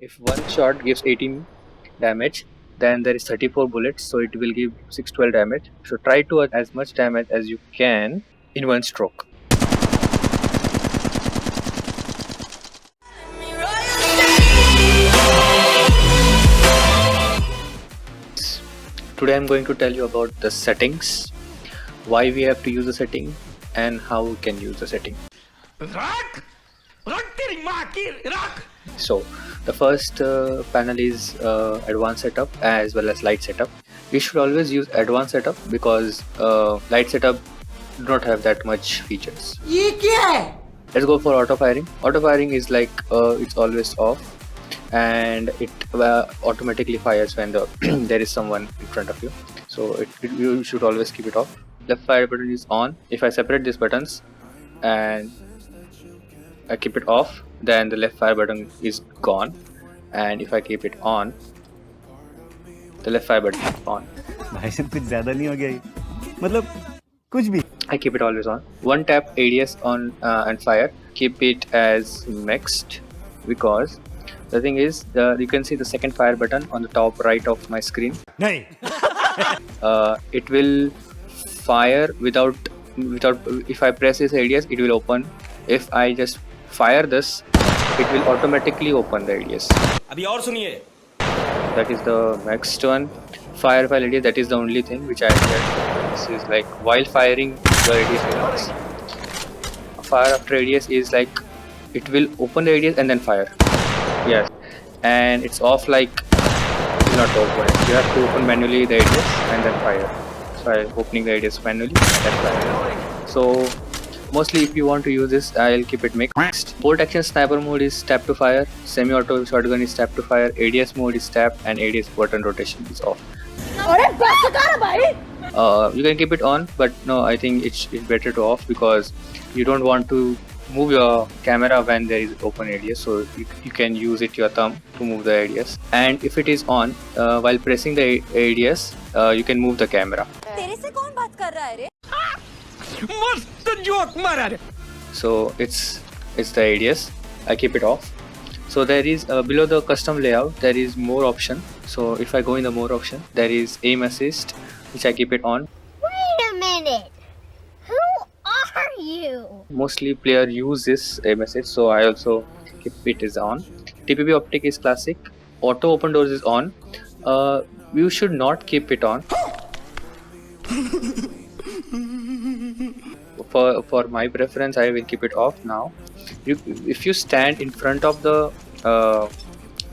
If one shot gives 18 damage, then there is 34 bullets, so it will give 612 damage. So try to as much damage as you can in one stroke. Today I'm going to tell you about the settings, why we have to use the setting, and how we can use the setting. So the first panel is advanced setup as well as light setup. You should always use advanced setup because light setup do not have that much features. Let's go for auto firing. Auto firing is like it's always off, and it automatically fires when there is someone in front of you. So you should always keep it off. Left fire button is on. If I separate these buttons and I keep it off, then the left fire button is gone, and if I keep it on, the left fire button is on. I keep it always on. One tap ADS on and fire. Keep it as mixed because the thing is you can see the second fire button on the top right of my screen. It will fire without if I press this ADS, it will open. If I just fire this, it will automatically open the ADS. That is the next one. Fire while ADS, that is the only thing which I did. This is like while firing the ADS will not. Fire after ADS is like it will open the ADS and then fire. Yes, and it's off like it will not open. You have to open manually the ADS and then fire. So I'm opening the ADS manually and then fire. So mostly if you want to use this, I'll keep it mixed. Bolt action sniper mode is tap to fire, semi-auto shotgun is tap to fire, ADS mode is tap, and ADS button rotation is off. You can keep it on, but no, I think it's better to off because you don't want to move your camera when there is open ADS, so you can use your thumb to move the ADS. And if it is on, while pressing the ADS, you can move the camera. So it's the ADS. I keep it off. So there is below the custom layout there is more option. So if I go in the more option, there is aim assist, which I keep it on. Wait a minute, who are you? Mostly player use this aim assist, so I also keep it is on. TPP optic is classic. Auto open doors is on. You should not keep it on. For my preference, I will keep it off now. If you stand in front of the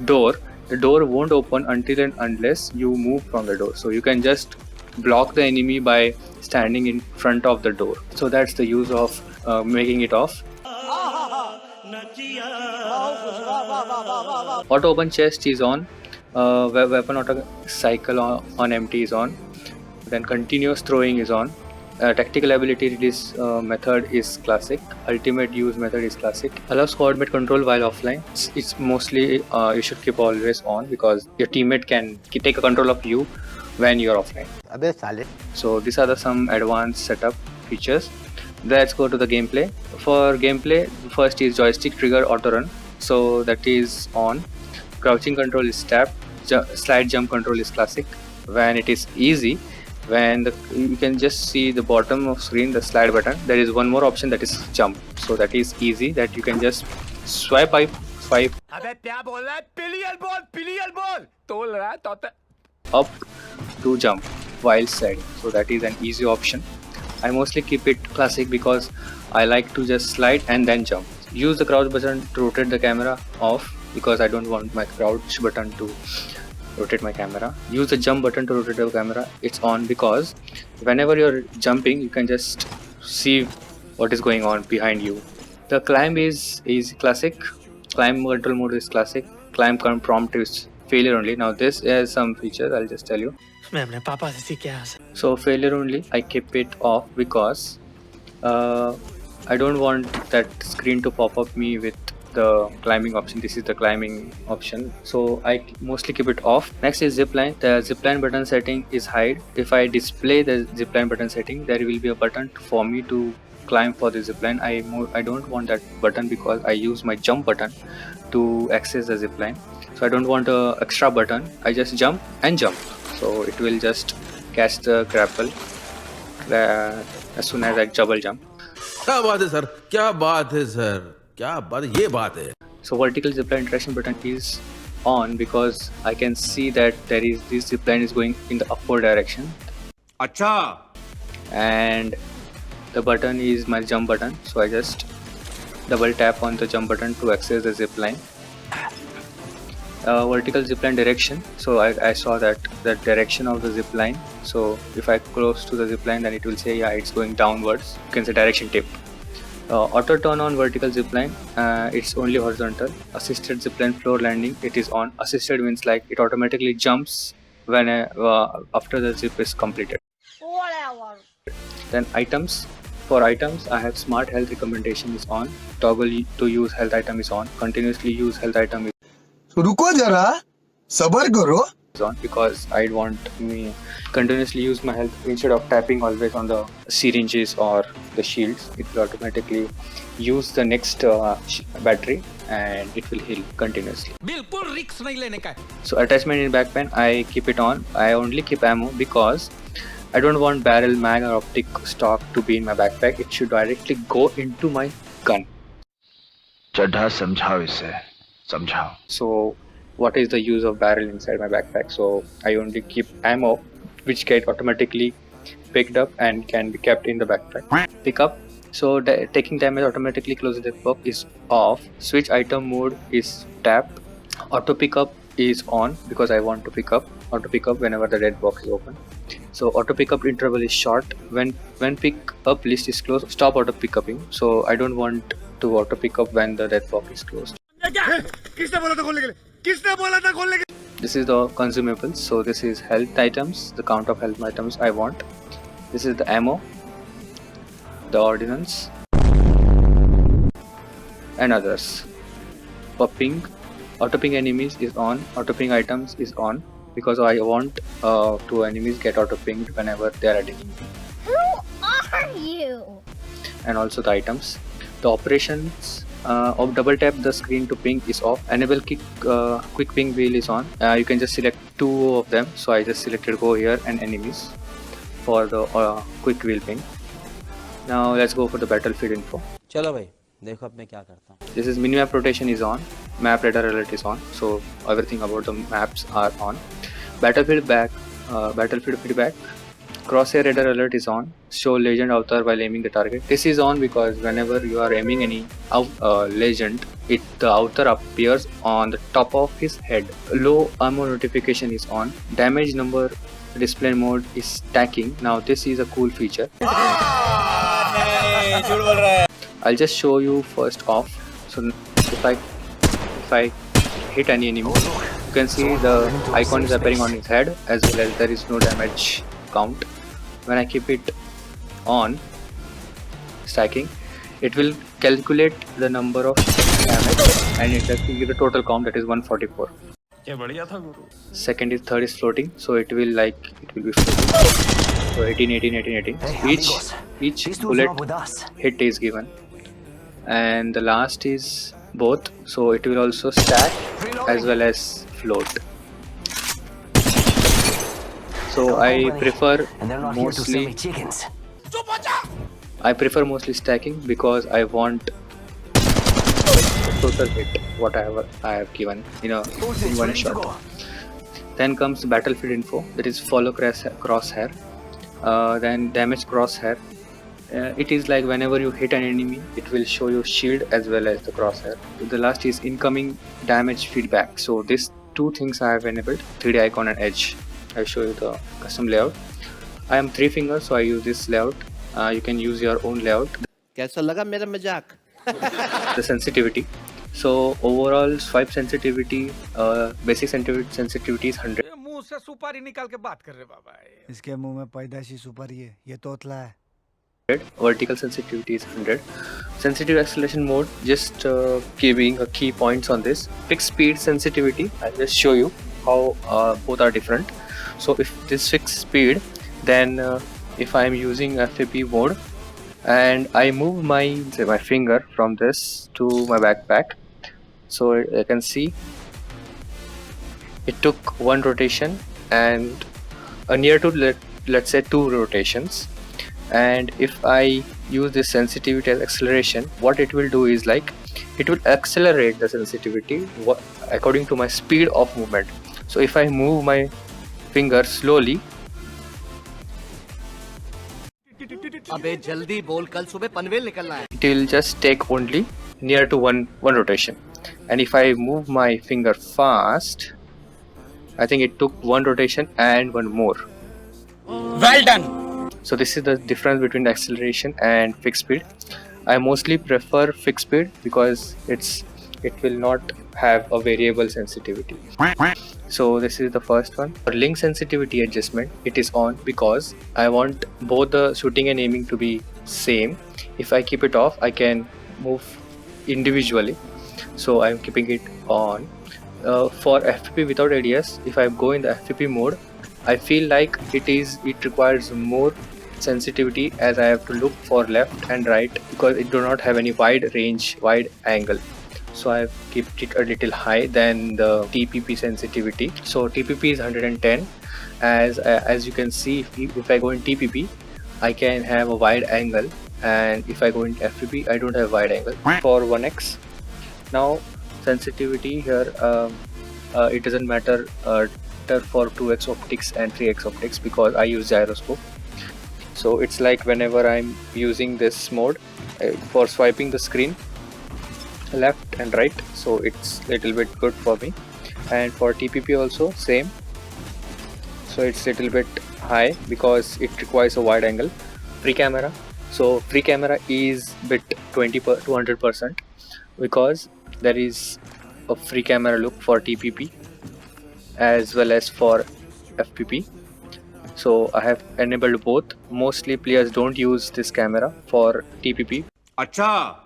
door, the door won't open until and unless you move from the door. So you can just block the enemy by standing in front of the door. So that's the use of making it off. Auto open chest is on. Weapon auto cycle on empty is on. Then continuous throwing is on. Tactical ability release method is classic. Ultimate use method is classic. Allows coordinate control while offline. It's mostly you should keep always on because your teammate can take a control of you when you're offline. So these are some advanced setup features. Let's go to the gameplay. For gameplay, first is joystick trigger auto run. So that is on. Crouching control is tap. Slide jump control is classic. When it is easy, when you can just see the bottom of screen, the slide button, there is one more option that is jump. So that is easy, that you can just swipe up to jump while sliding. So that is an easy option. I mostly keep it classic because I like to just slide and then jump. Use the crouch button to rotate the camera off because I don't want my crouch button to rotate my camera. Use the jump button to rotate the camera. It's on because whenever you're jumping, you can just see what is going on behind you. The climb is classic. Climb control mode is classic. Climb prompt is failure only. Now this has some features, I'll just tell you. So failure only, I keep it off because I don't want that screen to pop up me with the climbing option. This is the climbing option, so I mostly keep it off. Next is zipline. The zipline button setting is hide. If I display the zipline button setting, there will be a button for me to climb for the zipline. I don't want that button because I use my jump button to access the zipline. So I don't want a extra button. I just jump and jump. So it will just catch the grapple as soon as I double jump. क्या बात है sir, क्या बात है sir, क्या बात है, ये बात है. So vertical zipline interaction button is on because I can see that this zipline is going in the upward direction. अच्छा. And the button is my jump button, so I just double tap on the jump button to access the zipline. Vertical zipline direction, so I saw that the direction of the zipline. So if I close to the zipline, then it will say, yeah, it's going downwards. You can say direction tip. Auto turn on vertical zipline, it's only horizontal. Assisted zipline floor landing, it is on. Assisted means like it automatically jumps when after the zip is completed. Whatever. Then items. For items, I have smart health recommendation is on. Toggle to use health item is on. Continuously use health item रुको जरा, सबर करो. is on because I want me continuously use my health instead of tapping always on the syringes or the shields. It will automatically use the next battery and it will heal continuously. बिल्कुल risk नहीं लेने का. So attachment in backpack, I keep it on. I only keep ammo because I don't want barrel, mag or optic stock to be in my backpack. It should directly go into my gun. Chadha समझाओ इसे, समझाओ. So what is the use of barrel inside my backpack? So I only keep ammo which get automatically picked up and can be kept in the backpack. Pick up. So taking damage automatically closes the box is off. Switch item mode is tap. Auto pickup is on because I want to pick up. Auto pickup whenever the red box is open. So auto pickup interval is short. When pick up list is closed, stop auto pickuping. So I don't want to auto pick up when the red box is closed. This is the consumables. So this is health items, the count of health items I want. This is the ammo, the ordnance and others. For ping, auto ping enemies is on, auto ping items is on because I want two enemies get auto pinged whenever they are attacking me. Who are you? And also the items. The operations of double tap the screen to ping is off. Enable quick ping wheel is on. You can just select two of them. So I just selected go here and enemies for the quick wheel ping. Now let's go for the battlefield info. चलो भाई देखो अब मैं क्या करता हूँ. This is minimap rotation is on. Map radar alert is on. So everything about the maps are on. Battlefield feedback. Crosshair radar alert is on. Show legend avatar while aiming the target. This is on because whenever you are aiming any legend, the avatar appears on the top of his head. Low ammo notification is on. Damage number display mode is stacking. Now this is a cool feature. I'll just show you first off. So if I hit any enemy, you can see the icon is appearing on his head as well as there is no damage count. When I keep it on stacking, it will calculate the number of damage and it will give the total count, that is 144. Second is third is floating, so it will be floating. So 18, 18, 18, 18. Each bullet hit is given. And the last is both, so it will also stack as well as float. So I prefer mostly stacking because I want total hit what I have given in one shot. Then comes battlefield info, that is follow crosshair. Then damage crosshair. It is like whenever you hit an enemy, it will show you shield as well as the crosshair. The last is incoming damage feedback. So these two things I have enabled, 3D icon and edge. I'll show you the custom layout. I am 3 fingers, so I use this layout. You can use your own layout. कैसा लगा मेरा मजाक? The sensitivity. So overall swipe sensitivity, basic sensitivity is 100. मुंह से सुपारी निकाल के बात कर रहे बाबा. इसके मुंह में पैदाशी सुपारी है, ये तोतला है. Vertical sensitivity is 100. Sensitive acceleration mode, just giving a key points on this. Fixed speed sensitivity, I'll just show you how both are different. So if this fixed speed, then if I am using FAP mode, and I move my finger from this to my backpack. So you can see it took one rotation and near to let's say 2 rotations. And if I use this sensitivity as acceleration, what it will do is like it will accelerate the sensitivity according to my speed of movement. So if I move my finger slowly, अबे जल्दी बोल कल सुबह पनवेल निकलना है it will just take only near to one rotation. And if I move my finger fast, I think it took 1 rotation and 1 more. Well done. So this is the difference between acceleration and fixed speed. I mostly prefer fixed speed because it will not have a variable sensitivity. So this is the first one. For link sensitivity adjustment, it is on because I want both the shooting and aiming to be same. If I keep it off, I can move individually. So I'm keeping it on. For FPP without ADS, if I go in the FPP mode, I feel like it requires more sensitivity as I have to look for left and right because it do not have any wide angle. So I have kept it a little high than the TPP sensitivity. So TPP is 110. As you can see, if I go in TPP, I can have a wide angle, and if I go in FPP, I don't have wide angle. For 1x, now sensitivity here, it doesn't matter for 2x optics and 3x optics because I use gyroscope. So it's like whenever I'm using this mode for swiping the screen left and right, so it's little bit good for me. And for TPP also same, so it's little bit high because it requires a wide angle. Free camera, so free camera is bit 200% because there is a free camera look for TPP as well as for FPP. So I have enabled both. Mostly players don't use this camera for TPP. अच्छा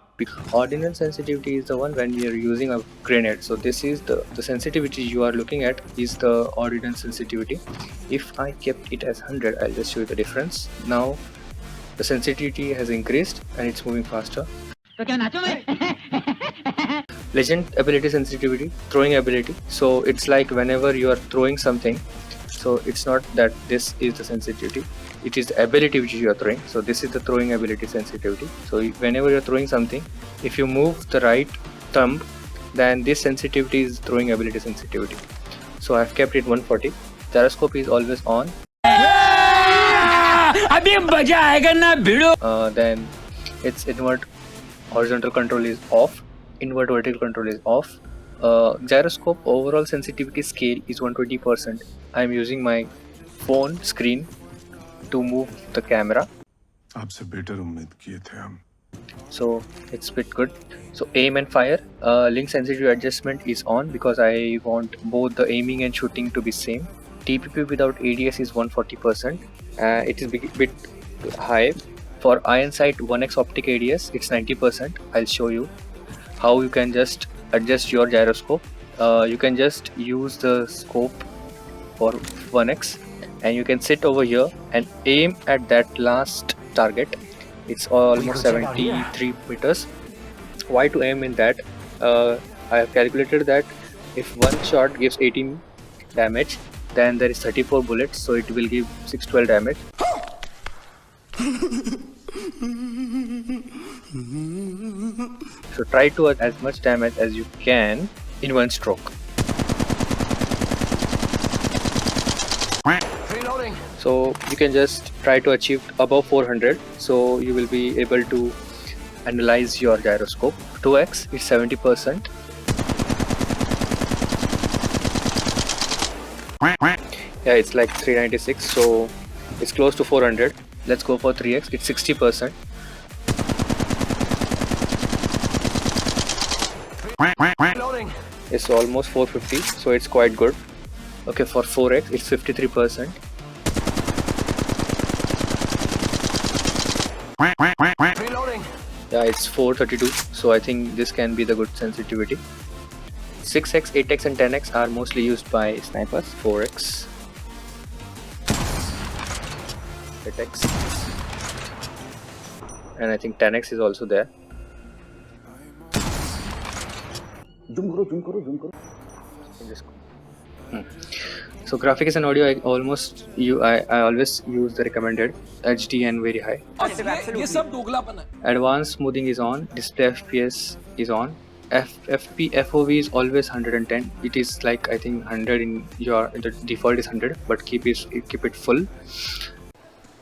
Ordinal sensitivity is the one when you are using a grenade. So this is the sensitivity you are looking at is the ordinal sensitivity. If I kept it as 100, I'll just show you the difference. Now the sensitivity has increased and it's moving faster. Legend ability sensitivity, throwing ability. So it's like whenever you are throwing something, so it's not that this is the sensitivity, it is the ability which you are throwing. So this is the throwing ability sensitivity. So whenever you are throwing something, if you move the right thumb, then this sensitivity is throwing ability sensitivity. So I've kept it 140. Gyroscope is always on. Then its invert horizontal control is off, invert vertical control is off. Gyroscope overall sensitivity scale is 120%. I am using my phone screen to move the camera, आपसे better उम्मीद किए थे हम so it's bit good. So aim and fire, link sensitivity adjustment is on because I want both the aiming and shooting to be same. TPP without ADS is 140%. It is bit high. For iron sight 1x optic ADS, it's 90%. I'll show you how you can just adjust your gyroscope. You can just use the scope for 1x and you can sit over here and aim at that last target. It's almost 73 meters. Why to aim in that? I have calculated that if one shot gives 18 damage, then there is 34 bullets, so it will give 612 damage. So try to add as much damage as you can in one stroke. So you can just try to achieve above 400, so you will be able to analyze your gyroscope. 2x is 70%. Yeah, it's like 396, so it's close to 400. Let's go for 3x, it's 60%. It's almost 450, so it's quite good. Okay, for 4x it's 53%. Yeah, it's 432, so I think this can be the good sensitivity. 6x, 8x and 10x are mostly used by snipers. 4x, 8x, and I think 10x is also there. So graphics and audio, I always use the recommended HD and very high. Advanced smoothing is on. Display FPS is on. FOV is always 110. It is like I think 100 the default is 100, but keep it full.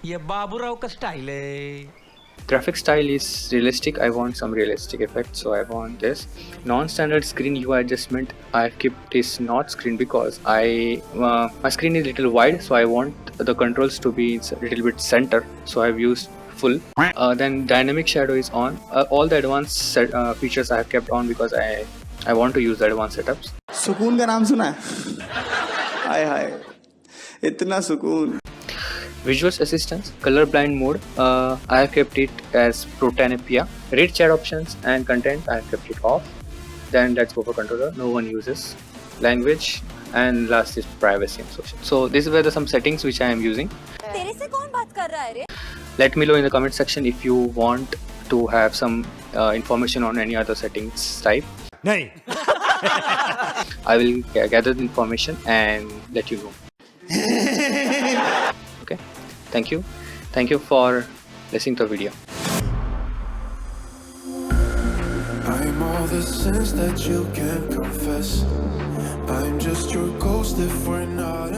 ये बाबूराव का style है. Graphic style is realistic. I want some realistic effect, so I want this. Non-standard screen UI adjustment, I've kept this not screen because my screen is little wide, so I want the controls to be a little bit center, so I've used full. Then dynamic shadow is on. All the advanced features I have kept on because I want to use the advanced setups. सुकून का नाम सुना है? हाय हाय, इतना सुकून. Visuals assistance, color blind mode, I have kept it as Pro 10 FPA. Read chat options and content, I have kept it off. Then let's go for controller, no one uses. Language, and last is privacy and social. So these were some settings which I am using. तेरे से कौन बात कर रहा है रे? Let me know in the comment section if you want to have some information on any other settings type. नहीं. I will gather the information and let you know. Okay, thank you for listening to the video. I'm all the sins that you can't confess. I'm just your ghost if we're not